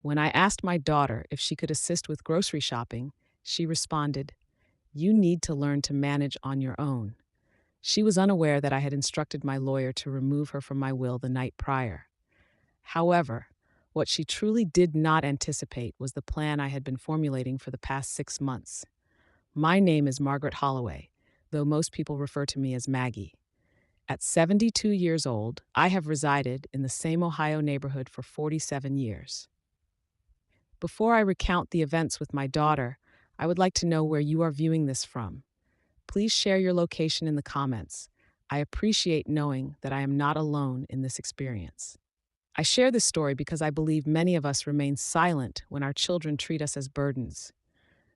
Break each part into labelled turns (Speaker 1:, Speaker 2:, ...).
Speaker 1: When I asked my daughter if she could assist with grocery shopping, she responded, "You need to learn to manage on your own." She was unaware that I had instructed my lawyer to remove her from my will the night prior. However, what she truly did not anticipate was the plan I had been formulating for the past 6 months. My name is Margaret Holloway, though most people refer to me as Maggie. At 72 years old, I have resided in the same Ohio neighborhood for 47 years. Before I recount the events with my daughter, I would like to know where you are viewing this from. Please share your location in the comments. I appreciate knowing that I am not alone in this experience. I share this story because I believe many of us remain silent when our children treat us as burdens.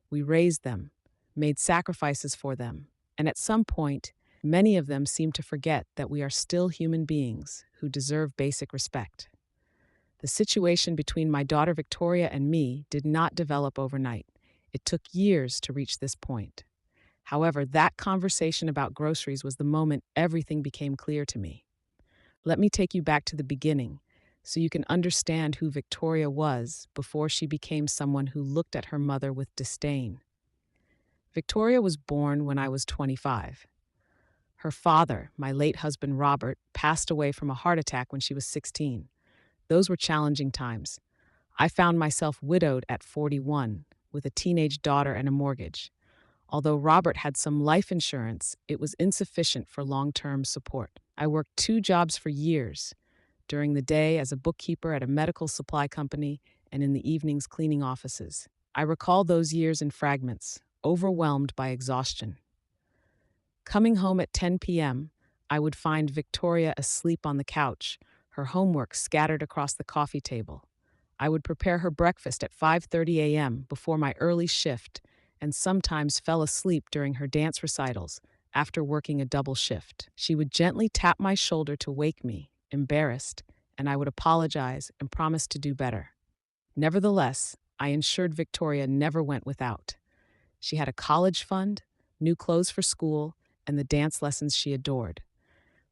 Speaker 1: We raised them, made sacrifices for them, and at some point, many of them seem to forget that we are still human beings who deserve basic respect. The situation between my daughter Victoria and me did not develop overnight. It took years to reach this point. However, that conversation about groceries was the moment everything became clear to me. Let me take you back to the beginning so you can understand who Victoria was before she became someone who looked at her mother with disdain. Victoria was born when I was 25. Her father, my late husband Robert, passed away from a heart attack when she was 16. Those were challenging times. I found myself widowed at 41, with a teenage daughter and a mortgage. Although Robert had some life insurance, it was insufficient for long-term support. I worked 2 jobs for years, during the day as a bookkeeper at a medical supply company and in the evenings cleaning offices. I recall those years in fragments, overwhelmed by exhaustion. Coming home at 10 p.m., I would find Victoria asleep on the couch, her homework scattered across the coffee table. I would prepare her breakfast at 5:30 a.m. before my early shift and sometimes fell asleep during her dance recitals after working a double shift. She would gently tap my shoulder to wake me, embarrassed, and I would apologize and promise to do better. Nevertheless, I ensured Victoria never went without. She had a college fund, new clothes for school, and the dance lessons she adored.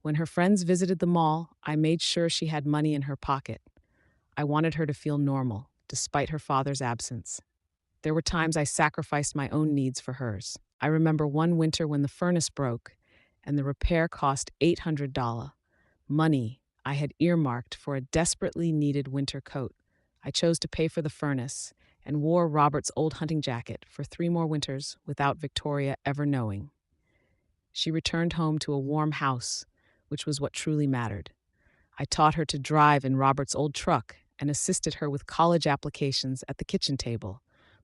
Speaker 1: When her friends visited the mall, I made sure she had money in her pocket. I wanted her to feel normal, despite her father's absence. There were times I sacrificed my own needs for hers. I remember one winter when the furnace broke and the repair cost $800, money I had earmarked for a desperately needed winter coat. I chose to pay for the furnace and wore Robert's old hunting jacket for 3 more winters without Victoria ever knowing. She returned home to a warm house, which was what truly mattered. I taught her to drive in Robert's old truck and assisted her with college applications at the kitchen table,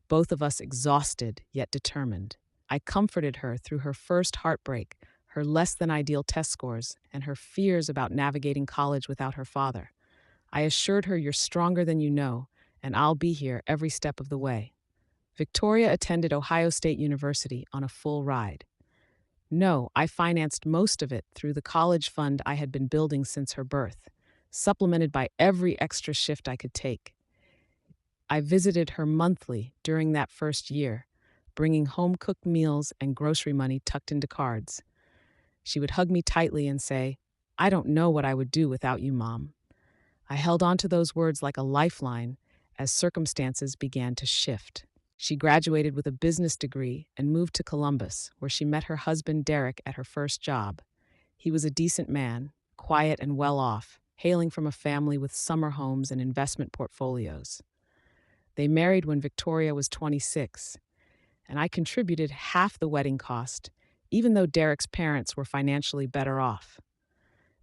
Speaker 1: both of us exhausted yet determined. I comforted her through her first heartbreak, her less than ideal test scores, and her fears about navigating college without her father. I assured her, "You're stronger than you know, and I'll be here every step of the way." Victoria attended Ohio State University on a full ride. No, I financed most of it through the college fund I had been building since her birth, supplemented by every extra shift I could take. I visited her monthly during that first year, bringing home-cooked meals and grocery money tucked into cards. She would hug me tightly and say, "I don't know what I would do without you, Mom." I held on to those words like a lifeline as circumstances began to shift. She graduated with a business degree and moved to Columbus, where she met her husband Derek at her first job. He was a decent man, quiet and well off, hailing from a family with summer homes and investment portfolios. They married when Victoria was 26, and I contributed half the wedding cost, even though Derek's parents were financially better off.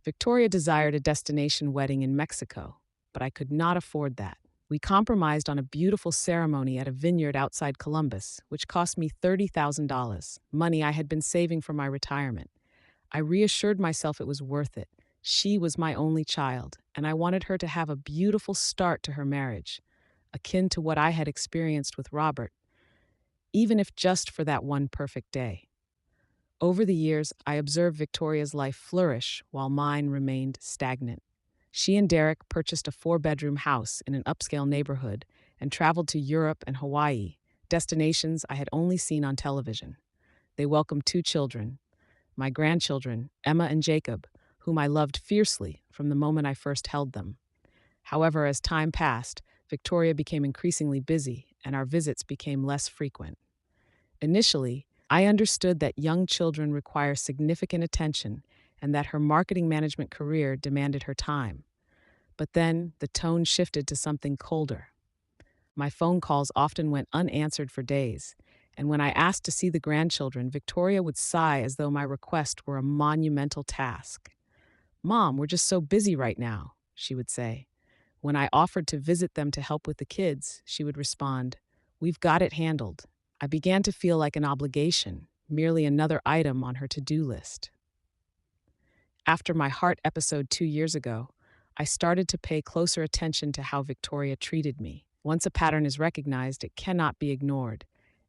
Speaker 1: Victoria desired a destination wedding in Mexico, but I could not afford that. We compromised on a beautiful ceremony at a vineyard outside Columbus, which cost me $30,000, money I had been saving for my retirement. I reassured myself it was worth it. She was my only child, and I wanted her to have a beautiful start to her marriage, akin to what I had experienced with Robert, even if just for that one perfect day. Over the years, I observed Victoria's life flourish while mine remained stagnant. She and Derek purchased a 4-bedroom house in an upscale neighborhood and traveled to Europe and Hawaii, destinations I had only seen on television. They welcomed 2 children, my grandchildren, Emma and Jacob, whom I loved fiercely from the moment I first held them. However, as time passed, Victoria became increasingly busy, and our visits became less frequent. Initially, I understood that young children require significant attention and that her marketing management career demanded her time. But then the tone shifted to something colder. My phone calls often went unanswered for days, and when I asked to see the grandchildren, Victoria would sigh as though my request were a monumental task. "Mom, we're just so busy right now," she would say. When I offered to visit them to help with the kids, she would respond, "We've got it handled." I began to feel like an obligation, merely another item on her to-do list. After my heart episode 2 years ago, I started to pay closer attention to how Victoria treated me. Once a pattern is recognized, it cannot be ignored.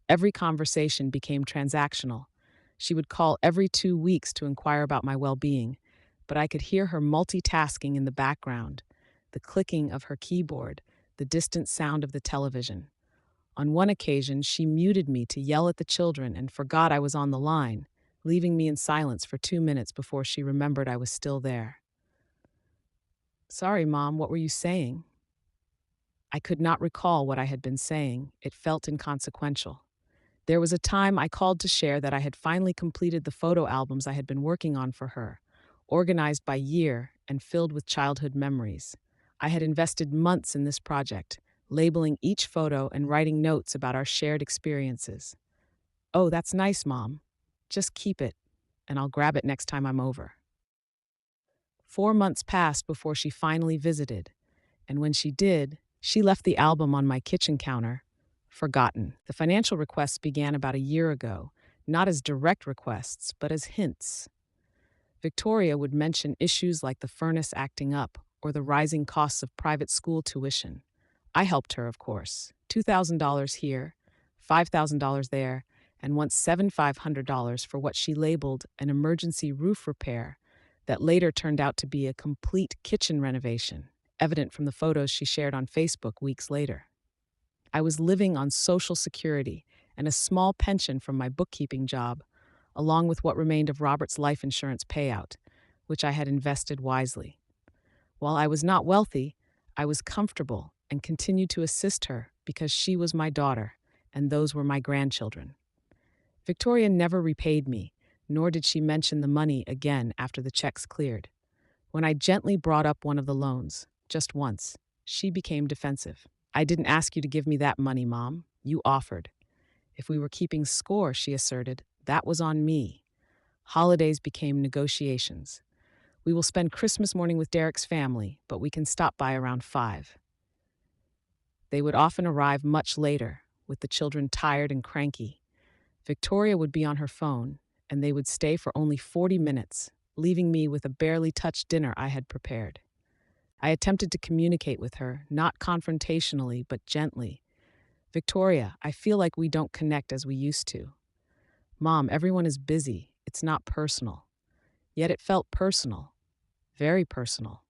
Speaker 1: Every conversation became transactional. She would call every 2 weeks to inquire about my well-being, but I could hear her multitasking in the background, the clicking of her keyboard, the distant sound of the television. On one occasion, she muted me to yell at the children and forgot I was on the line, leaving me in silence for 2 minutes before she remembered I was still there. "Sorry, Mom, what were you saying?" I could not recall what I had been saying. It felt inconsequential. There was a time I called to share that I had finally completed the photo albums I had been working on for her, organized by year and filled with childhood memories. I had invested months in this project, labeling each photo and writing notes about our shared experiences. "Oh, that's nice, Mom. Just keep it, and I'll grab it next time I'm over." 4 months passed before she finally visited, and when she did, she left the album on my kitchen counter, forgotten. The financial requests began about a year ago, not as direct requests, but as hints. Victoria would mention issues like the furnace acting up or the rising costs of private school tuition. I helped her, of course. $2,000 here, $5,000 there, and once $7,500 for what she labeled an emergency roof repair that later turned out to be a complete kitchen renovation, evident from the photos she shared on Facebook weeks later. I was living on Social Security and a small pension from my bookkeeping job, along with what remained of Robert's life insurance payout, which I had invested wisely. While I was not wealthy, I was comfortable and continued to assist her because she was my daughter, and those were my grandchildren. Victoria never repaid me, nor did she mention the money again after the checks cleared. When I gently brought up one of the loans, just once, she became defensive. "I didn't ask you to give me that money, Mom. You offered." If we were keeping score, she asserted, that was on me. Holidays became negotiations. "We will spend Christmas morning with Derek's family, but we can stop by around 5. They would often arrive much later, with the children tired and cranky. Victoria would be on her phone, and they would stay for only 40 minutes, leaving me with a barely touched dinner I had prepared. I attempted to communicate with her, not confrontationally, but gently. "Victoria, I feel like we don't connect as we used to." "Mom, everyone is busy. It's not personal." Yet it felt personal, very personal.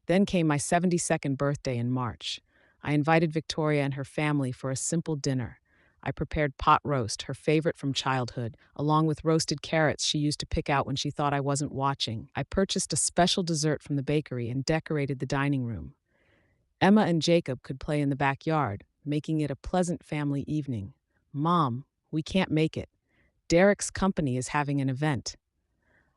Speaker 1: Then came my 72nd birthday in March. I invited Victoria and her family for a simple dinner. I prepared pot roast, her favorite from childhood, along with roasted carrots she used to pick out when she thought I wasn't watching. I purchased a special dessert from the bakery and decorated the dining room. Emma and Jacob could play in the backyard, making it a pleasant family evening. "Mom, we can't make it. Derek's company is having an event."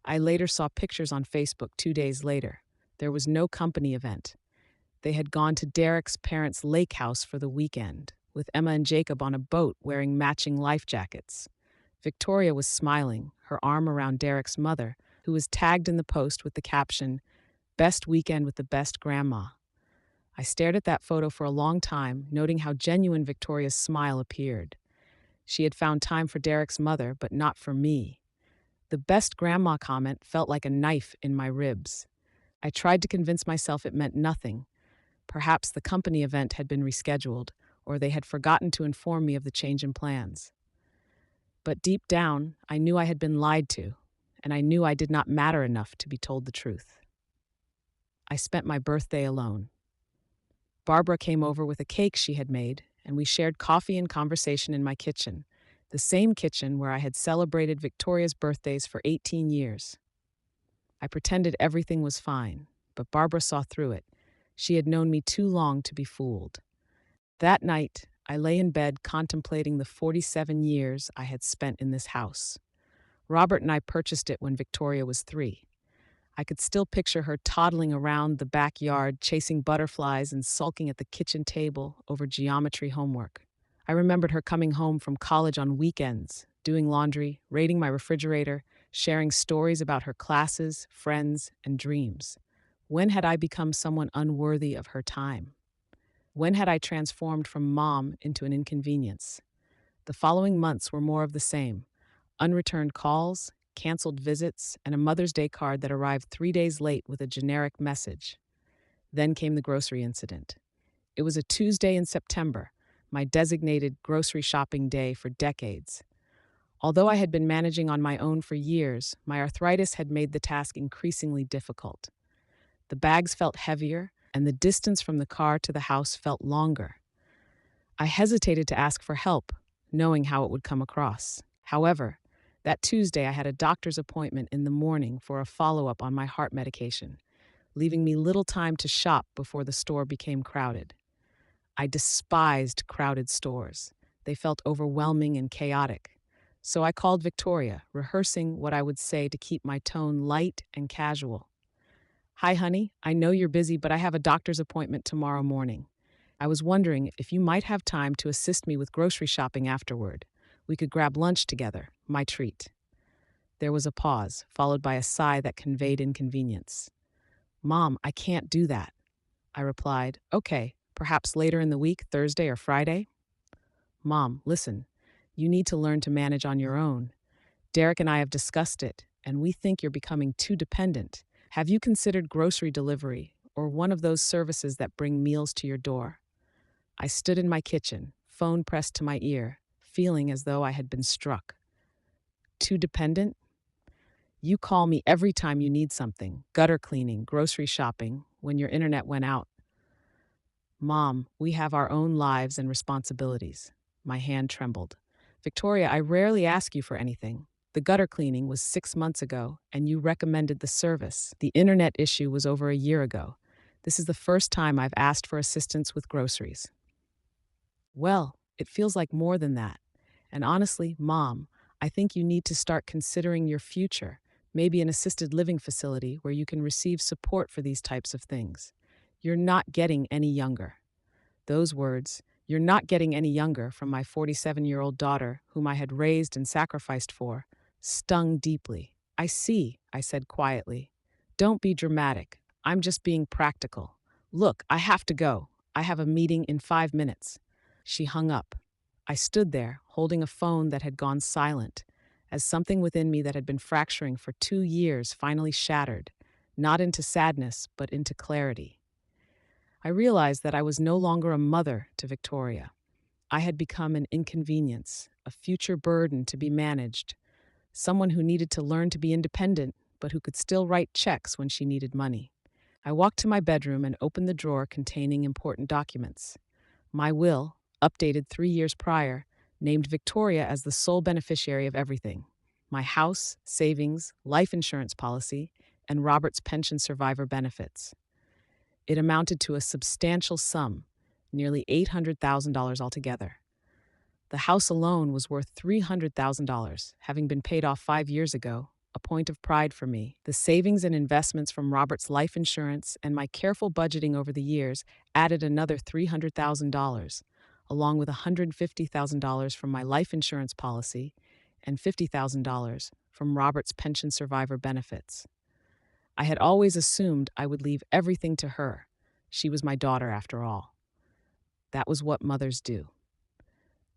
Speaker 1: I later saw pictures on Facebook 2 days later. There was no company event. They had gone to Derek's parents' lake house for the weekend, with Emma and Jacob on a boat wearing matching life jackets. Victoria was smiling, her arm around Derek's mother, who was tagged in the post with the caption, "Best weekend with the best grandma." I stared at that photo for a long time, noting how genuine Victoria's smile appeared. She had found time for Derek's mother, but not for me. The best grandma comment felt like a knife in my ribs. I tried to convince myself it meant nothing. Perhaps the company event had been rescheduled, or they had forgotten to inform me of the change in plans. But deep down, I knew I had been lied to, and I knew I did not matter enough to be told the truth. I spent my birthday alone. Barbara came over with a cake she had made, and we shared coffee and conversation in my kitchen, the same kitchen where I had celebrated Victoria's birthdays for 18 years. I pretended everything was fine, but Barbara saw through it. She had known me too long to be fooled. That night, I lay in bed contemplating the 47 years I had spent in this house. Robert and I purchased it when Victoria was 3. I could still picture her toddling around the backyard, chasing butterflies and sulking at the kitchen table over geometry homework. I remembered her coming home from college on weekends, doing laundry, raiding my refrigerator, sharing stories about her classes, friends, and dreams. When had I become someone unworthy of her time? When had I transformed from mom into an inconvenience? The following months were more of the same: unreturned calls, canceled visits, and a Mother's Day card that arrived 3 days late with a generic message. Then came the grocery incident. It was a Tuesday in September, my designated grocery shopping day for decades. Although I had been managing on my own for years, my arthritis had made the task increasingly difficult. The bags felt heavier, and the distance from the car to the house felt longer. I hesitated to ask for help, knowing how it would come across. However, that Tuesday I had a doctor's appointment in the morning for a follow-up on my heart medication, leaving me little time to shop before the store became crowded. I despised crowded stores. They felt overwhelming and chaotic. So I called Victoria, rehearsing what I would say to keep my tone light and casual. "Hi, honey. I know you're busy, but I have a doctor's appointment tomorrow morning. I was wondering if you might have time to assist me with grocery shopping afterward. We could grab lunch together, my treat." There was a pause, followed by a sigh that conveyed inconvenience. "Mom, I can't do that." I replied, "Okay, perhaps later in the week, Thursday or Friday." "Mom, listen, you need to learn to manage on your own. Derek and I have discussed it, and we think you're becoming too dependent. Have you considered grocery delivery or one of those services that bring meals to your door?" I stood in my kitchen, phone pressed to my ear, feeling as though I had been struck. "Too dependent? You call me every time you need something: gutter cleaning, grocery shopping, when your internet went out." "Mom, we have our own lives and responsibilities." My hand trembled. "Victoria, I rarely ask you for anything. The gutter cleaning was 6 months ago, and you recommended the service. The internet issue was over a year ago. This is the first time I've asked for assistance with groceries." "Well, it feels like more than that. And honestly, Mom, I think you need to start considering your future, maybe an assisted living facility where you can receive support for these types of things. You're not getting any younger." Those words, "you're not getting any younger," from my 47-year-old daughter, whom I had raised and sacrificed for, stung deeply. "I see," I said quietly. "Don't be dramatic. I'm just being practical. Look, I have to go. I have a meeting in 5 minutes." She hung up. I stood there, holding a phone that had gone silent, as something within me that had been fracturing for 2 years finally shattered, not into sadness, but into clarity. I realized that I was no longer a mother to Victoria. I had become an inconvenience, a future burden to be managed, someone who needed to learn to be independent, but who could still write checks when she needed money. I walked to my bedroom and opened the drawer containing important documents. My will, updated 3 years prior, named Victoria as the sole beneficiary of everything: my house, savings, life insurance policy, and Robert's pension survivor benefits. It amounted to a substantial sum, nearly $800,000 altogether. The house alone was worth $300,000, having been paid off 5 years ago, a point of pride for me. The savings and investments from Robert's life insurance and my careful budgeting over the years added another $300,000, along with $150,000 from my life insurance policy and $50,000 from Robert's pension survivor benefits. I had always assumed I would leave everything to her. She was my daughter, after all. That was what mothers do.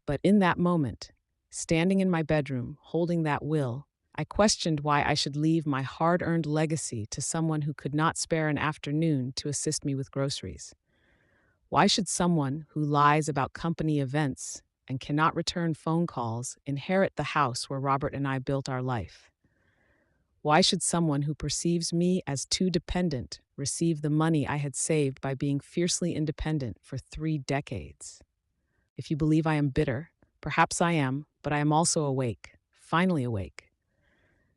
Speaker 1: But in that moment, standing in my bedroom, holding that will, I questioned why I should leave my hard-earned legacy to someone who could not spare an afternoon to assist me with groceries. Why should someone who lies about company events and cannot return phone calls inherit the house where Robert and I built our life? Why should someone who perceives me as too dependent receive the money I had saved by being fiercely independent for 3 decades? If you believe I am bitter, perhaps I am, but I am also awake, finally awake.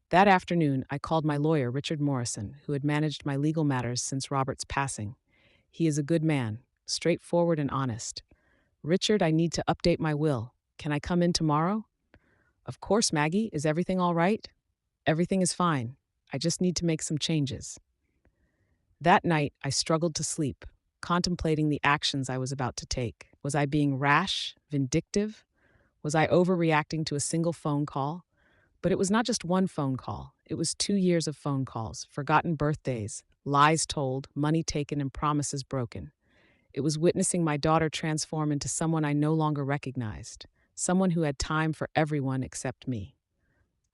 Speaker 1: That afternoon, I called my lawyer, Richard Morrison, who had managed my legal matters since Robert's passing. He is a good man, straightforward and honest. Richard, I need to update my will. Can I come in tomorrow? Of course, Maggie. Is everything all right? Everything is fine. I just need to make some changes. That night, I struggled to sleep, contemplating the actions I was about to take. Was I being rash, vindictive? Was I overreacting to a single phone call? But it was not just one phone call. It was 2 years of phone calls, forgotten birthdays, lies told, money taken, and promises broken. It was witnessing my daughter transform into someone I no longer recognized, someone who had time for everyone except me.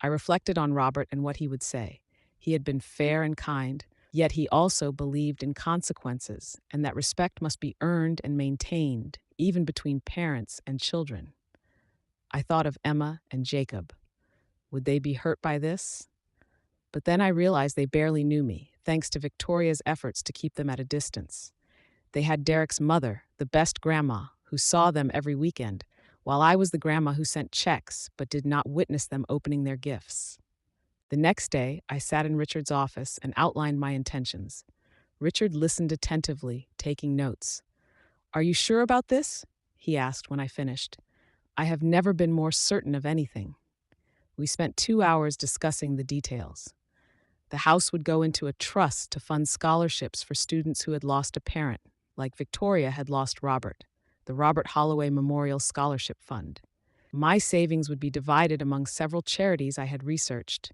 Speaker 1: I reflected on Robert and what he would say. He had been fair and kind, yet he also believed in consequences and that respect must be earned and maintained, even between parents and children. I thought of Emma and Jacob. Would they be hurt by this? But then I realized they barely knew me, thanks to Victoria's efforts to keep them at a distance. They had Derek's mother, the best grandma, who saw them every weekend, while I was the grandma who sent checks but did not witness them opening their gifts. The next day, I sat in Richard's office and outlined my intentions. Richard listened attentively, taking notes. "Are you sure about this?" he asked when I finished. "I have never been more certain of anything." We spent 2 hours discussing the details. The house would go into a trust to fund scholarships for students who had lost a parent, like Victoria had lost Robert, the Robert Holloway Memorial Scholarship Fund. My savings would be divided among several charities I had researched,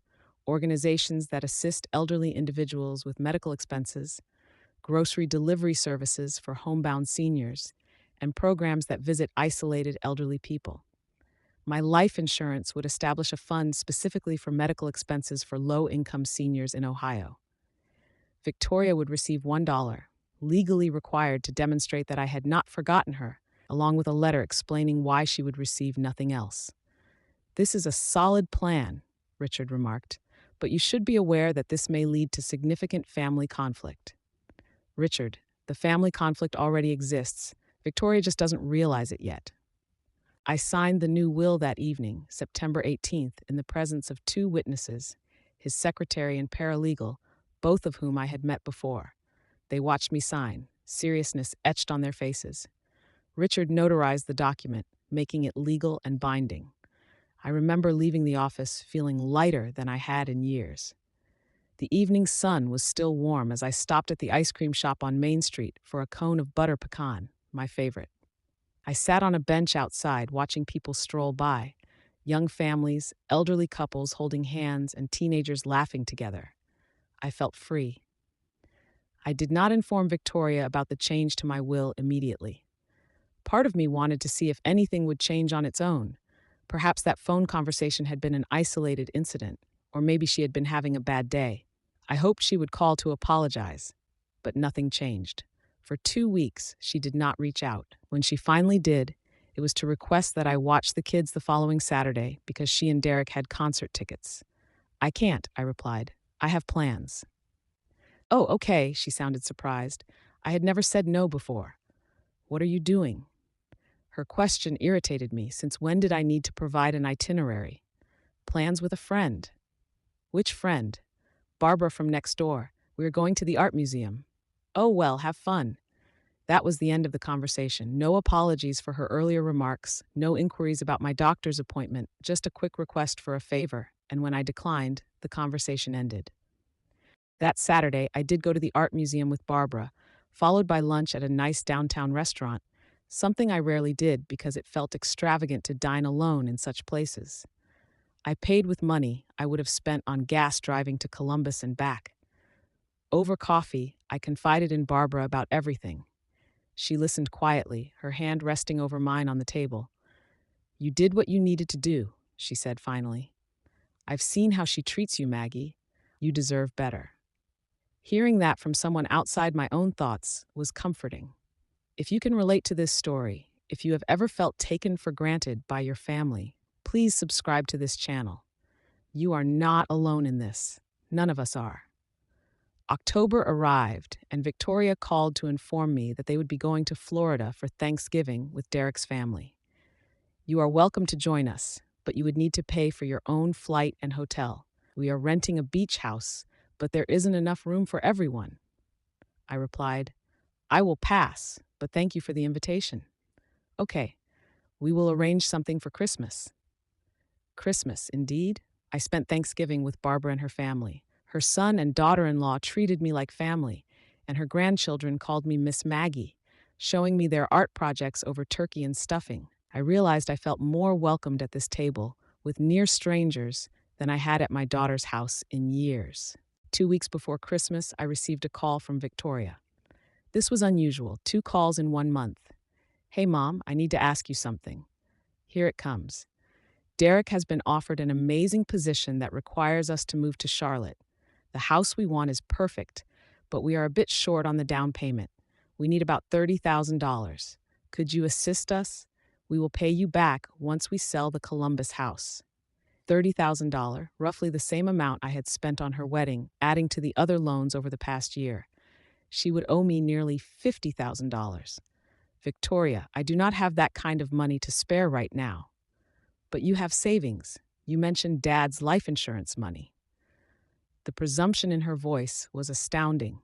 Speaker 1: organizations that assist elderly individuals with medical expenses, grocery delivery services for homebound seniors, and programs that visit isolated elderly people. My life insurance would establish a fund specifically for medical expenses for low-income seniors in Ohio. Victoria would receive $1, legally required to demonstrate that I had not forgotten her, along with a letter explaining why she would receive nothing else. "This is a solid plan," Richard remarked, "but you should be aware that this may lead to significant family conflict." "Richard, the family conflict already exists. Victoria just doesn't realize it yet." I signed the new will that evening, September 18th, in the presence of 2 witnesses, his secretary and paralegal, both of whom I had met before. They watched me sign, seriousness etched on their faces. Richard notarized the document, making it legal and binding. I remember leaving the office feeling lighter than I had in years. The evening sun was still warm as I stopped at the ice cream shop on Main Street for a cone of butter pecan, my favorite. I sat on a bench outside watching people stroll by, young families, elderly couples holding hands, and teenagers laughing together. I felt free. I did not inform Victoria about the change to my will immediately. Part of me wanted to see if anything would change on its own. Perhaps that phone conversation had been an isolated incident, or maybe she had been having a bad day. I hoped she would call to apologize, but nothing changed. For 2 weeks, she did not reach out. When she finally did, it was to request that I watch the kids the following Saturday because she and Derek had concert tickets. "I can't," I replied. "I have plans." "Oh, okay," she sounded surprised. I had never said no before. "What are you doing?" Her question irritated me, since when did I need to provide an itinerary? "Plans with a friend." "Which friend?" "Barbara from next door. We are going to the art museum." "Oh, well, have fun." That was the end of the conversation. No apologies for her earlier remarks, no inquiries about my doctor's appointment, just a quick request for a favor, and when I declined, the conversation ended. That Saturday, I did go to the art museum with Barbara, followed by lunch at a nice downtown restaurant, something I rarely did because it felt extravagant to dine alone in such places. I paid with money I would have spent on gas driving to Columbus and back. Over coffee, I confided in Barbara about everything. She listened quietly, her hand resting over mine on the table. "You did what you needed to do," she said finally. "I've seen how she treats you, Maggie. You deserve better." Hearing that from someone outside my own thoughts was comforting. If you can relate to this story, if you have ever felt taken for granted by your family, please subscribe to this channel. You are not alone in this. None of us are. October arrived, and Victoria called to inform me that they would be going to Florida for Thanksgiving with Derek's family. "You are welcome to join us, but you would need to pay for your own flight and hotel. We are renting a beach house, but there isn't enough room for everyone." I replied, "I will pass, but thank you for the invitation." Okay, we will arrange something for Christmas. Christmas, indeed. I spent Thanksgiving with Barbara and her family. Her son and daughter-in-law treated me like family, and her grandchildren called me Miss Maggie, showing me their art projects over turkey and stuffing. I realized I felt more welcomed at this table with near strangers than I had at my daughter's house in years. 2 weeks before Christmas, I received a call from Victoria. This was unusual, 2 calls in 1 month. Hey, Mom, I need to ask you something. Here it comes. Derek has been offered an amazing position that requires us to move to Charlotte. The house we want is perfect, but we are a bit short on the down payment. We need about $30,000. Could you assist us? We will pay you back once we sell the Columbus house. $30,000, roughly the same amount I had spent on her wedding, adding to the other loans over the past year. She would owe me nearly $50,000. Victoria, I do not have that kind of money to spare right now. But you have savings. You mentioned Dad's life insurance money. The presumption in her voice was astounding.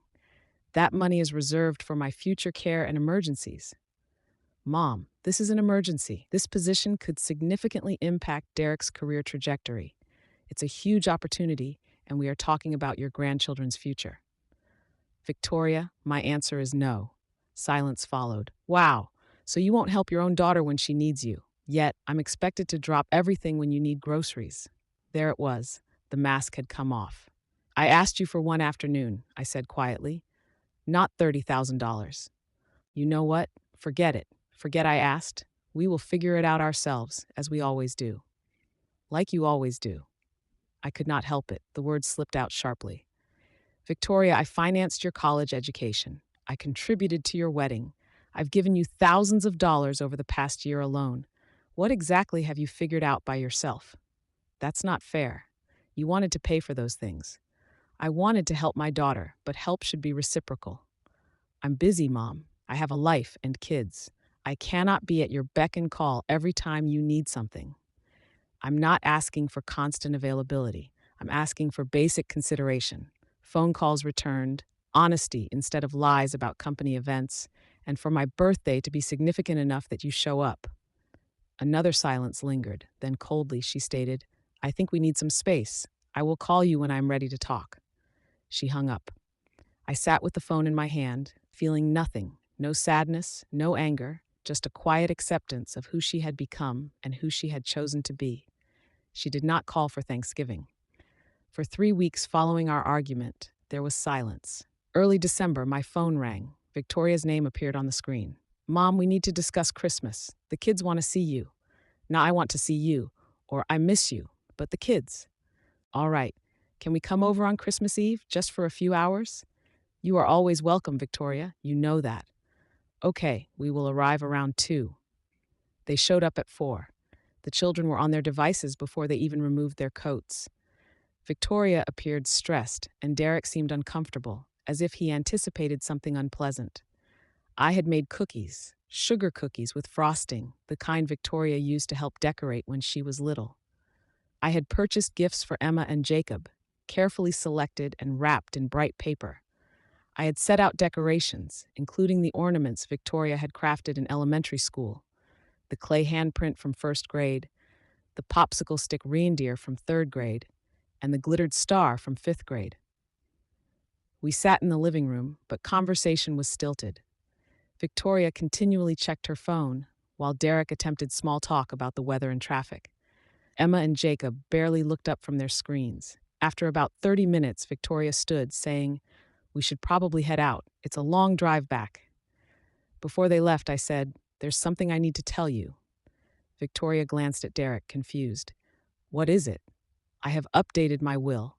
Speaker 1: That money is reserved for my future care and emergencies. Mom, this is an emergency. This position could significantly impact Derek's career trajectory. It's a huge opportunity, and we are talking about your grandchildren's future. Victoria, my answer is no. Silence followed. Wow, so you won't help your own daughter when she needs you. Yet, I'm expected to drop everything when you need groceries. There it was. The mask had come off. I asked you for one afternoon, I said quietly. Not $30,000. You know what? Forget it. Forget I asked. We will figure it out ourselves, as we always do. Like you always do. I could not help it. The words slipped out sharply. Victoria, I financed your college education. I contributed to your wedding. I've given you thousands of dollars over the past year alone. What exactly have you figured out by yourself? That's not fair. You wanted to pay for those things. I wanted to help my daughter, but help should be reciprocal. I'm busy, Mom. I have a life and kids. I cannot be at your beck and call every time you need something. I'm not asking for constant availability. I'm asking for basic consideration. Phone calls returned, honesty instead of lies about company events, and for my birthday to be significant enough that you show up. Another silence lingered. Then coldly she stated, I think we need some space. I will call you when I'm ready to talk. She hung up. I sat with the phone in my hand, feeling nothing, no sadness, no anger, just a quiet acceptance of who she had become and who she had chosen to be. She did not call for Thanksgiving. For 3 weeks following our argument, there was silence. Early December, my phone rang. Victoria's name appeared on the screen. Mom, we need to discuss Christmas. The kids want to see you. Now I want to see you, or I miss you, but the kids. All right, can we come over on Christmas Eve, just for a few hours? You are always welcome, Victoria. You know that. Okay, we will arrive around 2. They showed up at 4. The children were on their devices before they even removed their coats. Victoria appeared stressed, and Derek seemed uncomfortable, as if he anticipated something unpleasant. I had made cookies, sugar cookies with frosting, the kind Victoria used to help decorate when she was little. I had purchased gifts for Emma and Jacob, carefully selected and wrapped in bright paper. I had set out decorations, including the ornaments Victoria had crafted in elementary school, the clay handprint from first grade, the popsicle stick reindeer from third grade, and the glittered star from fifth grade. We sat in the living room, but conversation was stilted. Victoria continually checked her phone, while Derek attempted small talk about the weather and traffic. Emma and Jacob barely looked up from their screens. After about 30 minutes, Victoria stood, saying, We should probably head out. It's a long drive back. Before they left, I said, There's something I need to tell you. Victoria glanced at Derek, confused. What is it? I have updated my will.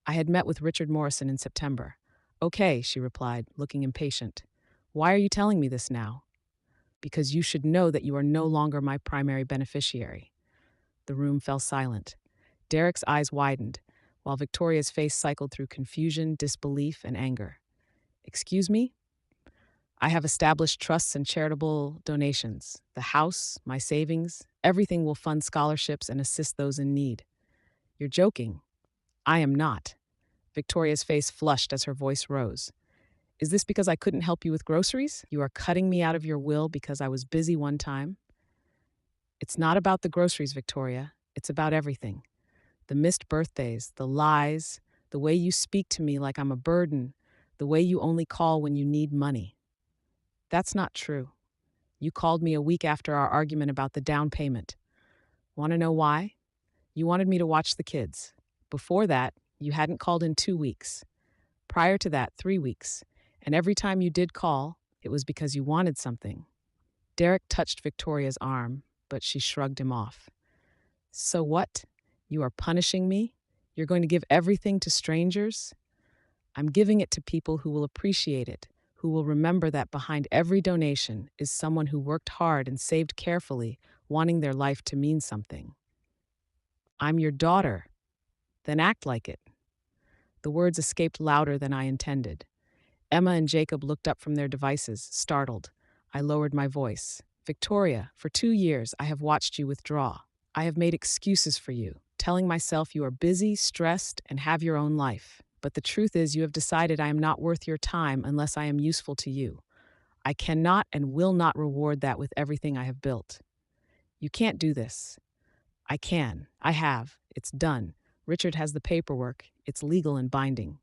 Speaker 1: I had met with Richard Morrison in September. Okay, she replied, looking impatient. Why are you telling me this now? Because you should know that you are no longer my primary beneficiary. The room fell silent. Derek's eyes widened, while Victoria's face cycled through confusion, disbelief, and anger. Excuse me? I have established trusts and charitable donations. The house, my savings, everything will fund scholarships and assist those in need. You're joking. I am not. Victoria's face flushed as her voice rose. Is this because I couldn't help you with groceries? You are cutting me out of your will because I was busy one time? It's not about the groceries, Victoria. It's about everything. The missed birthdays, the lies, the way you speak to me like I'm a burden, the way you only call when you need money. That's not true. You called me a week after our argument about the down payment. Want to know why? You wanted me to watch the kids. Before that, you hadn't called in 2 weeks. Prior to that, 3 weeks. And every time you did call, it was because you wanted something. Derek touched Victoria's arm, but she shrugged him off. So what? You are punishing me? You're going to give everything to strangers? I'm giving it to people who will appreciate it, who will remember that behind every donation is someone who worked hard and saved carefully, wanting their life to mean something. I'm your daughter. Then act like it. The words escaped louder than I intended. Emma and Jacob looked up from their devices, startled. I lowered my voice. Victoria, for 2 years I have watched you withdraw. I have made excuses for you, telling myself you are busy, stressed, and have your own life. But the truth is, you have decided I am not worth your time unless I am useful to you. I cannot and will not reward that with everything I have built. You can't do this. I can. I have. It's done. Richard has the paperwork. It's legal and binding.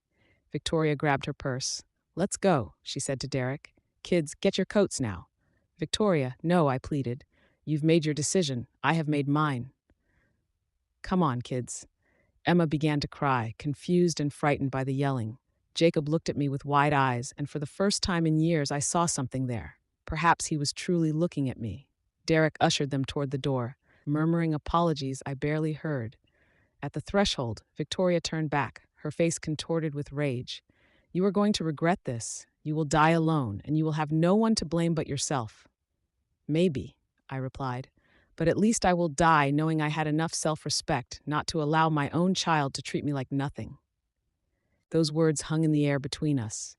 Speaker 1: Victoria grabbed her purse. Let's go, she said to Derek. Kids, get your coats now. Victoria, no, I pleaded. You've made your decision. I have made mine. Come on, kids. Emma began to cry, confused and frightened by the yelling. Jacob looked at me with wide eyes, and for the first time in years I saw something there. Perhaps he was truly looking at me. Derek ushered them toward the door, murmuring apologies I barely heard. At the threshold, Victoria turned back, her face contorted with rage. You are going to regret this. You will die alone, and you will have no one to blame but yourself. Maybe, I replied, but at least I will die knowing I had enough self-respect not to allow my own child to treat me like nothing. Those words hung in the air between us.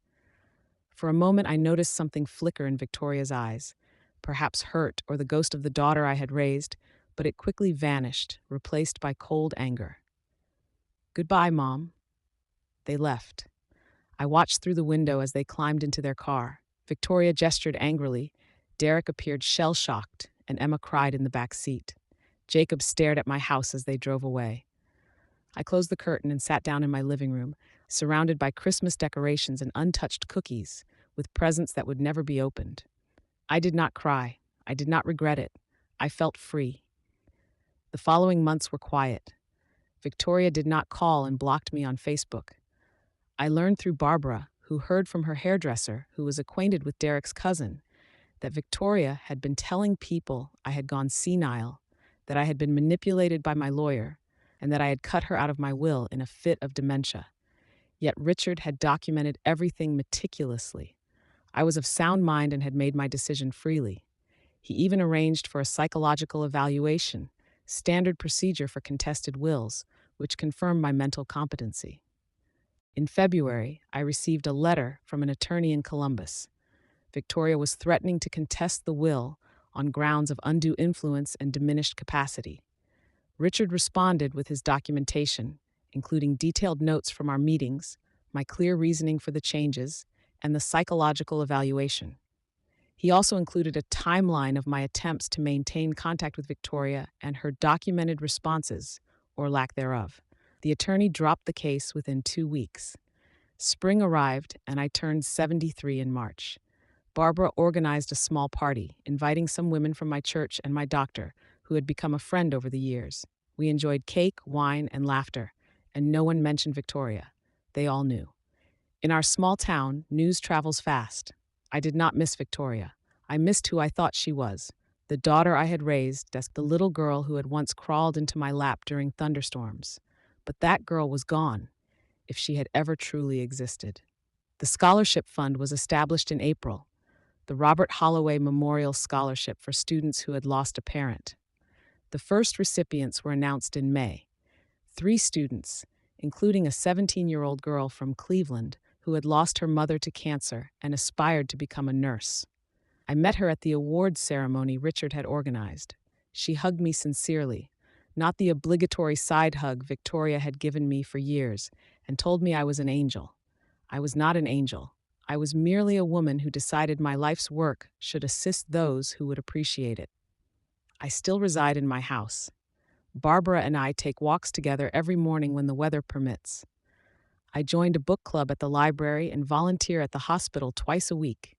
Speaker 1: For a moment I noticed something flicker in Victoria's eyes, perhaps hurt or the ghost of the daughter I had raised, but it quickly vanished, replaced by cold anger. Goodbye, Mom. They left. I watched through the window as they climbed into their car. Victoria gestured angrily, Derek appeared shell-shocked, and Emma cried in the back seat. Jacob stared at my house as they drove away. I closed the curtain and sat down in my living room, surrounded by Christmas decorations and untouched cookies, with presents that would never be opened. I did not cry. I did not regret it. I felt free. The following months were quiet. Victoria did not call and blocked me on Facebook. I learned through Barbara, who heard from her hairdresser, who was acquainted with Derek's cousin, that Victoria had been telling people I had gone senile, that I had been manipulated by my lawyer, and that I had cut her out of my will in a fit of dementia. Yet Richard had documented everything meticulously. I was of sound mind and had made my decision freely. He even arranged for a psychological evaluation, standard procedure for contested wills, which confirmed my mental competency. In February, I received a letter from an attorney in Columbus. Victoria was threatening to contest the will on grounds of undue influence and diminished capacity. Richard responded with his documentation, including detailed notes from our meetings, my clear reasoning for the changes, and the psychological evaluation. He also included a timeline of my attempts to maintain contact with Victoria and her documented responses, or lack thereof. The attorney dropped the case within 2 weeks. Spring arrived, and I turned 73 in March. Barbara organized a small party, inviting some women from my church and my doctor, who had become a friend over the years. We enjoyed cake, wine, and laughter, and no one mentioned Victoria. They all knew. In our small town, news travels fast. I did not miss Victoria. I missed who I thought she was, the daughter I had raised, the little girl who had once crawled into my lap during thunderstorms. But that girl was gone, if she had ever truly existed. The scholarship fund was established in April, the Robert Holloway Memorial Scholarship for students who had lost a parent. The first recipients were announced in May. 3 students, including a 17-year-old girl from Cleveland who had lost her mother to cancer and aspired to become a nurse. I met her at the awards ceremony Richard had organized. She hugged me sincerely, not the obligatory side hug Victoria had given me for years, and told me I was an angel. I was not an angel. I was merely a woman who decided my life's work should assist those who would appreciate it. I still reside in my house. Barbara and I take walks together every morning when the weather permits. I joined a book club at the library and volunteer at the hospital twice a week,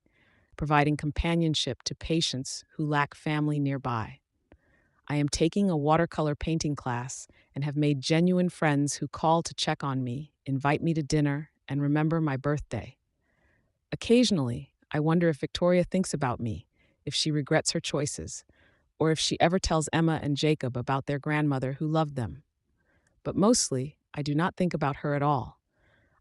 Speaker 1: providing companionship to patients who lack family nearby. I am taking a watercolor painting class and have made genuine friends who call to check on me, invite me to dinner, and remember my birthday. Occasionally, I wonder if Victoria thinks about me, if she regrets her choices, or if she ever tells Emma and Jacob about their grandmother who loved them. But mostly, I do not think about her at all.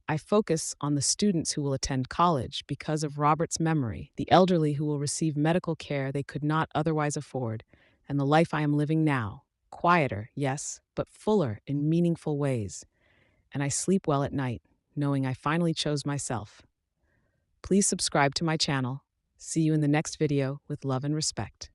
Speaker 1: I focus on the students who will attend college because of Robert's memory, the elderly who will receive medical care they could not otherwise afford, and the life I am living now. Quieter, yes, but fuller in meaningful ways. And I sleep well at night, knowing I finally chose myself. Please subscribe to my channel. See you in the next video with love and respect.